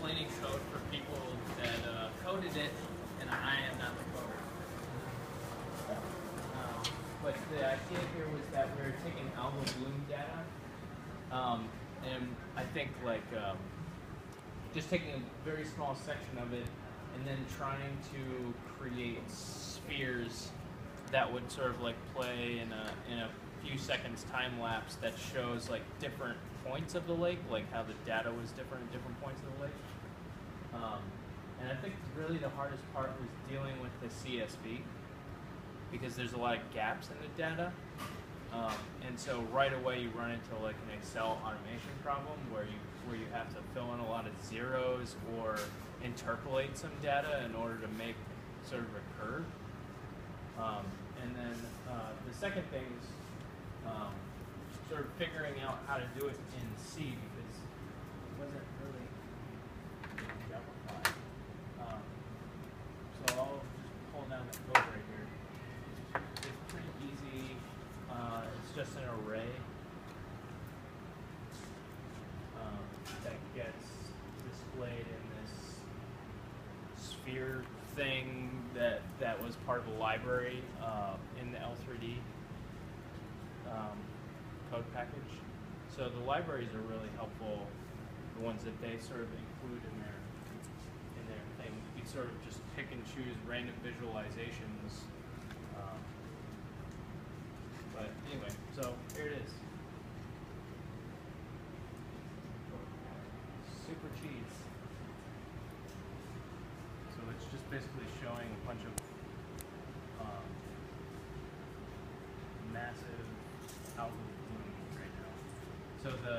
explaining code for people that coded it, and I am not the coder. But the idea here was that we were taking algal bloom data, and I think like just taking a very small section of it, and then trying to create spheres that would sort of like play in a few seconds time lapse that shows like different points of the lake, like how the data was different at different points of the lake. And I think really the hardest part was dealing with the CSV, because there's a lot of gaps in the data. And so right away you run into like an Excel automation problem where you have to fill in a lot of zeros or interpolate some data in order to make sort of a curve. And then the second thing is sort of figuring out how to do it in C, because it wasn't really Java. So I'll just pull down the code right here. It's pretty easy. It's just an array that gets displayed in this sphere thing that was part of a library in the L3D code package. So the libraries are really helpful, the ones that they sort of include in their thing. You can sort of just pick and choose random visualizations. But anyway, so here it is. Super cheese. So it's just basically showing a bunch of massive algal bloom right now. So the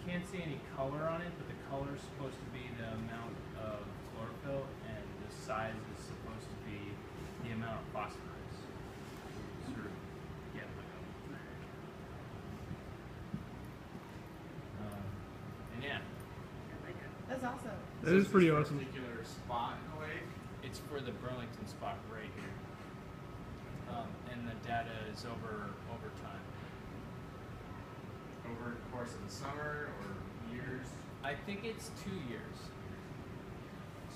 can't see any color on it, but the color is supposed to be the amount of chlorophyll, and the size is supposed to be the amount of phosphorus. Sort of get like and yeah. That's awesome. That is pretty awesome. Particular spot in the lake. It's for the Burlington spot right here, and the data is over time. Over the course of the summer or years? I think it's 2 years.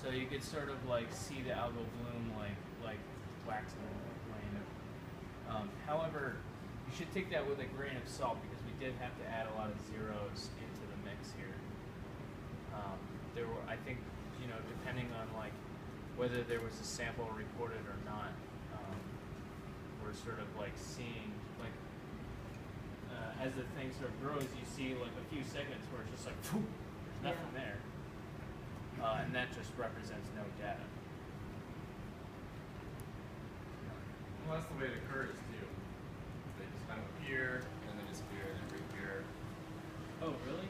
So you could sort of like see the algal bloom like waxing and wane. However, you should take that with a grain of salt, because we did have to add a lot of zeros into the mix here. There were, I think, you know, depending on like whether there was a sample reported or not, we're sort of like seeing like as the thing sort of grows, you see like a few segments where it's just like, poof, there's nothing there, and that just represents no data. Well, that's the way it occurs too. They just kind of appear and then disappear and then reappear. Oh, really?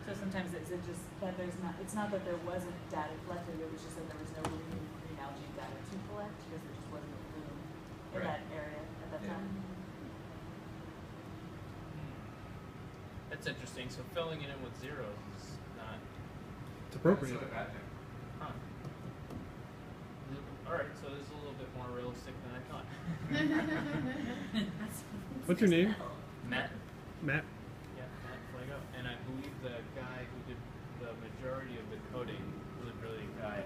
So sometimes it's just that it's not that there wasn't data collected, it was just that there was no green algae data to collect, because there just wasn't a bloom in that area at that time. That's interesting. So filling it in with zeros is not. It's appropriate. That's not a bad thing. Huh. All right. So this is a little bit more realistic than I thought. What's your name? Matt. Matt. Yeah, Matt Flago. And I believe the guy who did the majority of the coding, really brilliant guy,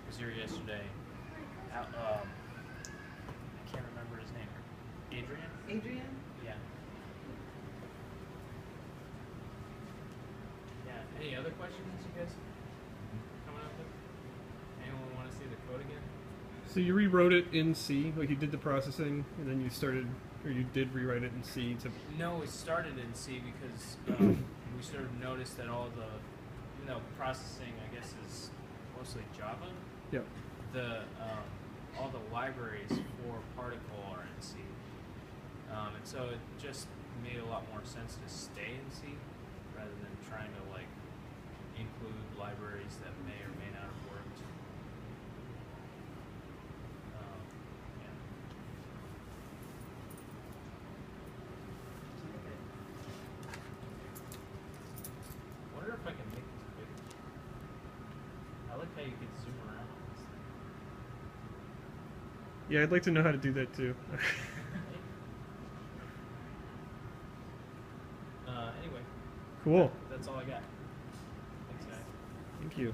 was here yesterday. I can't remember his name. Adrian? Adrian? Yeah. Yeah. Any other questions you guys coming up with? Anyone want to see the code again? So you rewrote it in C, like you did the processing, and then you started, or you did rewrite it in C to... No, it started in C because we sort of noticed that all the, processing, I guess, is mostly Java. Yep. The all the libraries for particle are in C, and so it just made a lot more sense to stay in C rather than trying to like include libraries that may or may not have worked. Yeah. Wonder if I can make this bigger. I like how you could zoom around on this thing. Yeah, I'd like to know how to do that too. Anyway. Cool. That's that's all I got. Thanks, guys. Thank you.